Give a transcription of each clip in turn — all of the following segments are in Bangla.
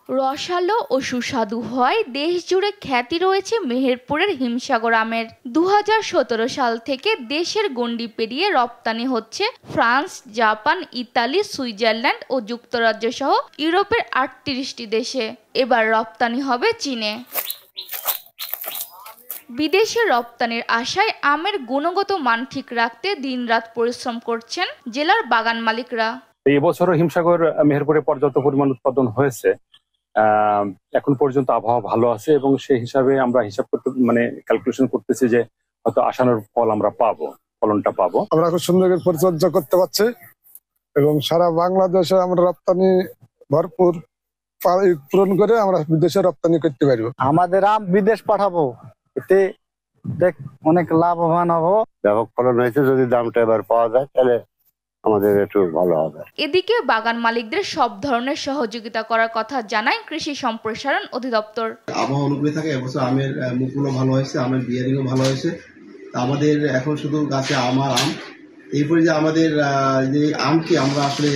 রসালো ও সুস্বাদু হয় দেশ জুড়ে খ্যাতি রয়েছে মেহেরপুরের হিমসাগর আমের। 2017 সাল থেকে দেশের গণ্ডি পেরিয়ে রপ্তানি হচ্ছে ফ্রান্স, জাপান, ইতালি, সুইজারল্যান্ড ও যুক্তরাজ্য সহ ইউরোপের 38টি দেশে। এবার রপ্তানি হবে চীনে। বিদেশে রপ্তানির আশায় আমের গুণগত মান ঠিক রাখতে দিনরাত পরিশ্রম করছেন জেলার বাগান মালিকরা। এই বছরও হিমসাগর মেহেরপুরে পর্যাপ্ত পরিমাণ উৎপাদন হয়েছে। এখন পর্যন্ত আবহাওয়া ভালো আছে এবং সেই হিসাবে আমরা হিসাব করতে ক্যালকুলেশন করতেছি যে হয়তো আশানুর ফল আমরা পাবো, ফলনটা পাবো। আমরা খুব সুন্দর পরিচর্যা করতে পারছি এবং সারা বাংলাদেশে আমরা রপ্তানি ভরপুর পূরণ করে আমরা বিদেশে রপ্তানি করতে পারবো। আমাদের আম বিদেশ পাঠাবো, এতে অনেক লাভবান হবো। ব্যাপক ফলন হয়েছে, যদি দামটা এবার পাওয়া যায় তাহলে আমাদের একটু ভালো হবে। এদিকে বাগান মালিকদের সব ধরনের সহযোগিতা করার কথা জানায় কৃষি সম্প্রসারণ অধিদপ্তর। আবহাওয়া অনুকূলে থাকে, এবছর আমের মুকুলও ভালো হয়েছে, আমের বিয়ারিংও ভালো হয়েছে। আমাদের এখন শুধু গাছে আম আর আম। এরপরে যে আমাদের যে আমকে আমরা আসলে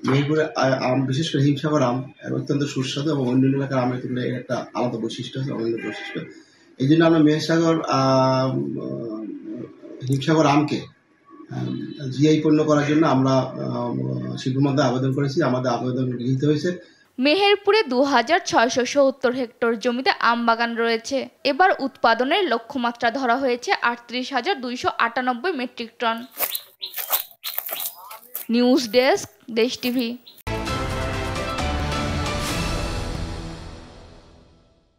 মেহেরপুরে আম, বিশেষ করে হিমসাগর আম অত্যন্ত সুস্বাদু এবং অন্য এলাকার আমের তুলনায় একটা আলাদা বৈশিষ্ট্য আছে, অন্য বৈশিষ্ট্য। এই জন্য আমরা হিমসাগর আমকে জিআই পণ্য করার জন্য আমরা শিল্প মন্ত্রণালয়ে আবেদন করেছি। আমাদের আবেদন গৃহীত হয়েছে। মেহেরপুরে 2670 হেক্টর জমিতে আম বাগান রয়েছে। এবার উৎপাদনের লক্ষ্যমাত্রা ধরা হয়েছে 38,298 মেট্রিক টন। নিউজ ডেস্ক, দেশ টিভি।